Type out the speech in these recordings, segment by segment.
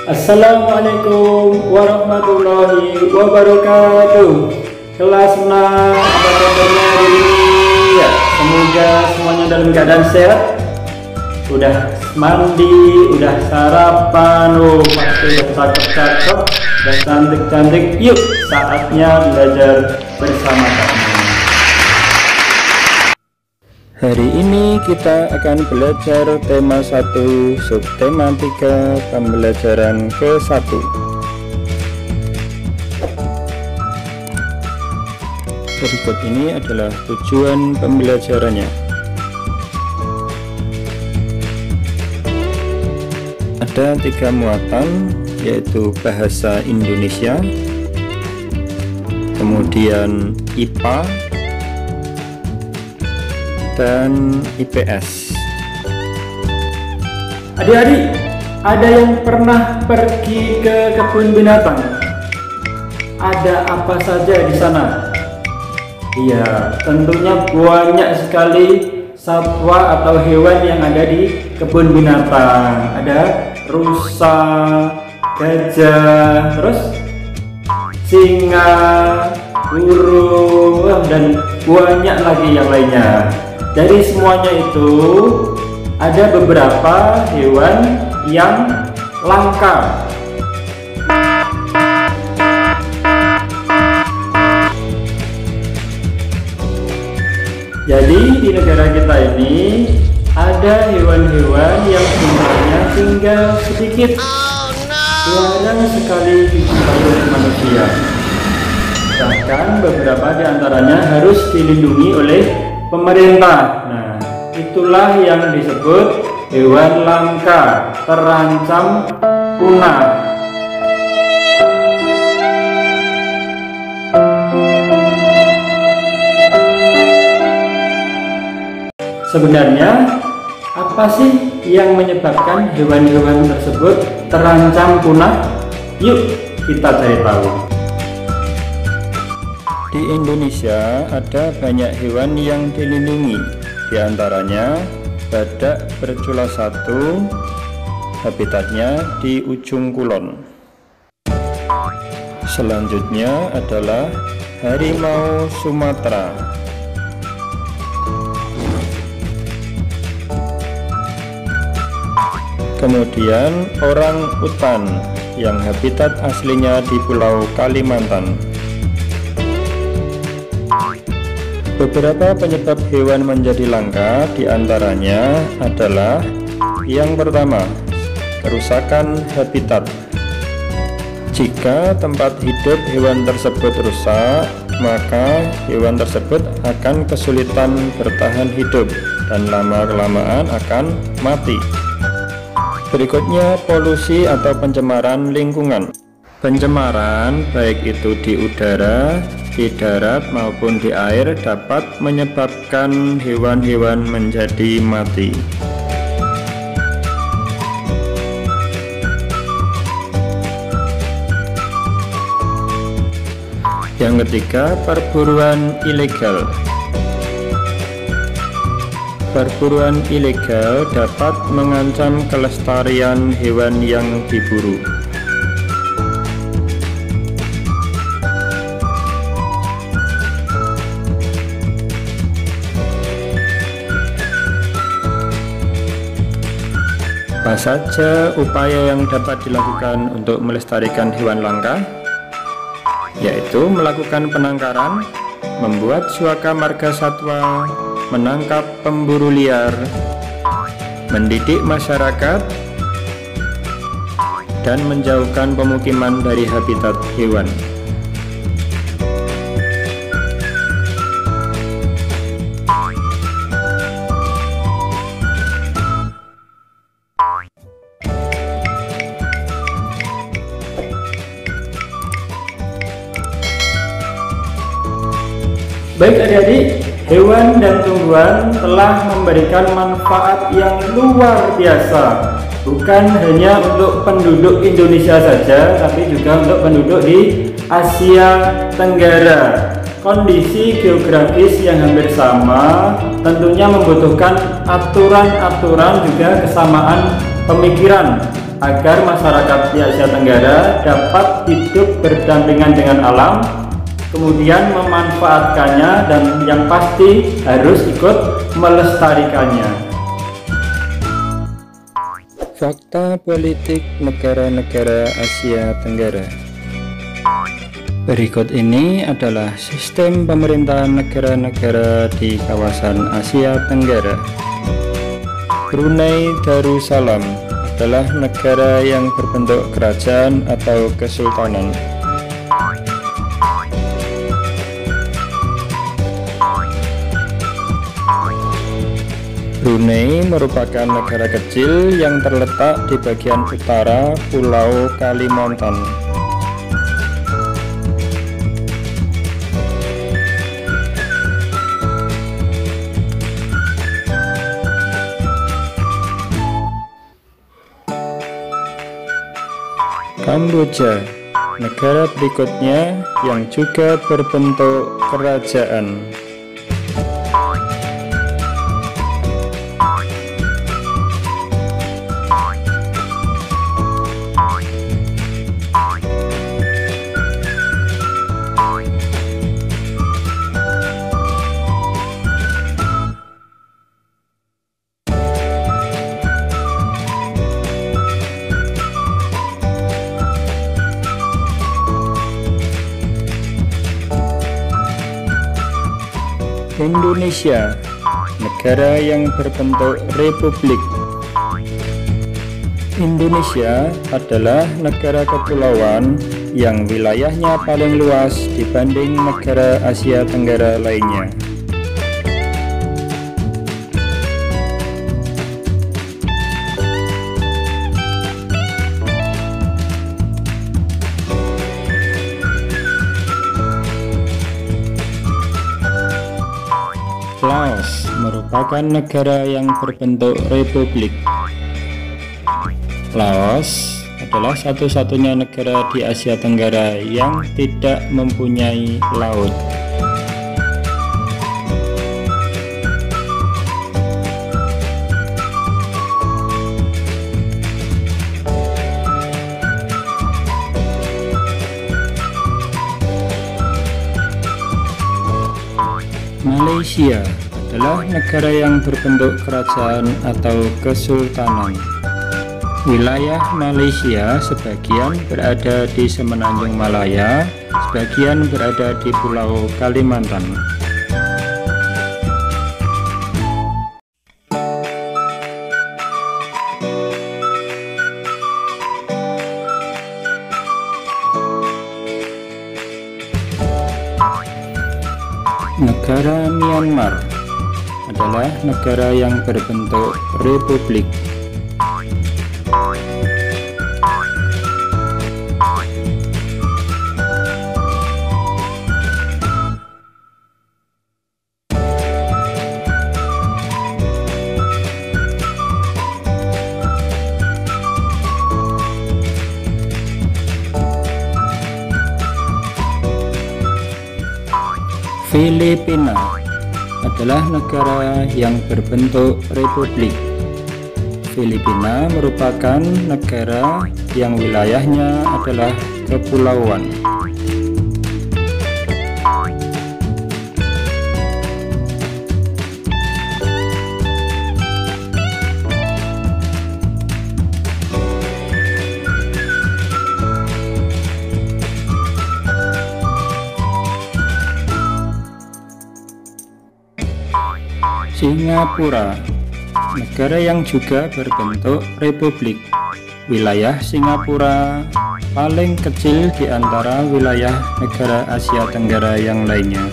Assalamualaikum warahmatullahi wabarakatuh. Kelas 6, apa kabarnya hari ini? Ya, semoga semuanya dalam keadaan sehat. Udah mandi, udah sarapan, pasti udah cakep-cakep dan cantik-cantik. Yuk, saatnya belajar bersama kami. Hari ini kita akan belajar tema 1, subtema 3, pembelajaran ke-1. Berikut ini adalah tujuan pembelajarannya. Ada 3 muatan, yaitu bahasa Indonesia, kemudian IPA, dan IPS. Adik-adik, ada yang pernah pergi ke kebun binatang? Ada apa saja di sana? Iya, tentunya banyak sekali satwa atau hewan yang ada di kebun binatang. Ada rusa, gajah, terus singa, burung, dan banyak lagi yang lainnya. Dari semuanya itu ada beberapa hewan yang langka. Jadi di negara kita ini ada hewan-hewan yang jumlahnya tinggal sedikit, jarang sekali dijumpai oleh manusia. Bahkan beberapa di antaranya harus dilindungi oleh pemerintah. Nah, itulah yang disebut hewan langka, terancam punah. Sebenarnya apa sih yang menyebabkan hewan-hewan tersebut terancam punah? Yuk kita cari tahu. Di Indonesia ada banyak hewan yang dilindungi, di antaranya badak bercula 1, habitatnya di ujung kulon. Selanjutnya adalah harimau Sumatera. Kemudian orang utan yang habitat aslinya di Pulau Kalimantan. Beberapa penyebab hewan menjadi langka diantaranya adalah yang pertama, kerusakan habitat. Jika tempat hidup hewan tersebut rusak, maka hewan tersebut akan kesulitan bertahan hidup dan lama-kelamaan akan mati. Berikutnya, polusi atau pencemaran lingkungan. Pencemaran baik itu di udara, di darat maupun di air dapat menyebabkan hewan-hewan menjadi mati. Yang ketiga, perburuan ilegal. Perburuan ilegal dapat mengancam kelestarian hewan yang diburu. Apa saja upaya yang dapat dilakukan untuk melestarikan hewan langka? Yaitu melakukan penangkaran, membuat suaka marga satwa, menangkap pemburu liar, mendidik masyarakat, dan menjauhkan pemukiman dari habitat hewan. Baik adik-adik, hewan dan tumbuhan telah memberikan manfaat yang luar biasa, bukan hanya untuk penduduk Indonesia saja, tapi juga untuk penduduk di Asia Tenggara. Kondisi geografis yang hampir sama tentunya membutuhkan aturan-aturan juga kesamaan pemikiran agar masyarakat di Asia Tenggara dapat hidup berdampingan dengan alam, kemudian memanfaatkannya, dan yang pasti harus ikut melestarikannya. Fakta politik negara-negara Asia Tenggara. Berikut ini adalah sistem pemerintahan negara-negara di kawasan Asia Tenggara. Brunei Darussalam adalah negara yang berbentuk kerajaan atau kesultanan. Brunei merupakan negara kecil yang terletak di bagian utara Pulau Kalimantan. Kamboja, negara berikutnya yang juga berbentuk kerajaan. Indonesia, negara yang berbentuk republik. Indonesia adalah negara kepulauan yang wilayahnya paling luas dibanding negara Asia Tenggara lainnya. Laos merupakan negara yang berbentuk republik. Laos adalah satu-satunya negara di Asia Tenggara yang tidak mempunyai laut. Malaysia adalah negara yang berbentuk kerajaan atau kesultanan. Wilayah Malaysia sebagian berada di Semenanjung Malaya, sebagian berada di Pulau Kalimantan. Negara Myanmar adalah negara yang berbentuk republik. Filipina adalah negara yang berbentuk republik. Filipina merupakan negara yang wilayahnya adalah kepulauan. Singapura, negara yang juga berbentuk republik. Wilayah Singapura paling kecil di antara wilayah negara Asia Tenggara yang lainnya.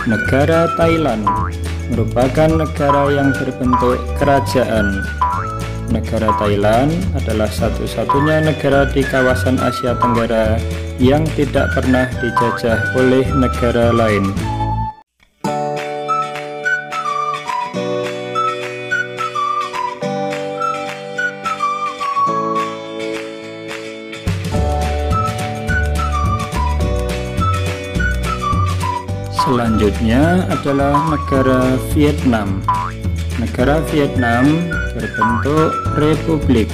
Negara Thailand merupakan negara yang berbentuk kerajaan. Negara Thailand adalah satu-satunya negara di kawasan Asia Tenggara yang tidak pernah dijajah oleh negara lain. Selanjutnya adalah negara Vietnam. Negara Vietnam berbentuk republik.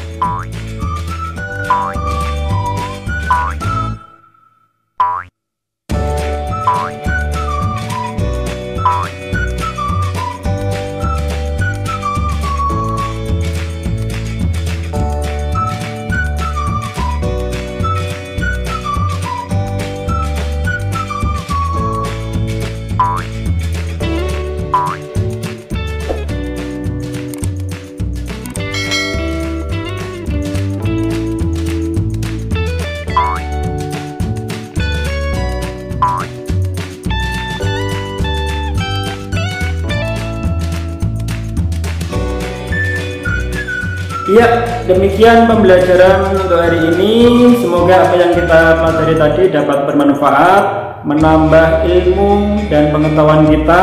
Ya, demikian pembelajaran untuk hari ini. Semoga apa yang kita pelajari tadi dapat bermanfaat, menambah ilmu dan pengetahuan kita.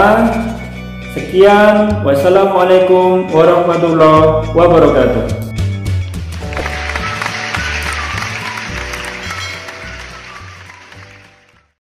Sekian, wassalamualaikum warahmatullahi wabarakatuh.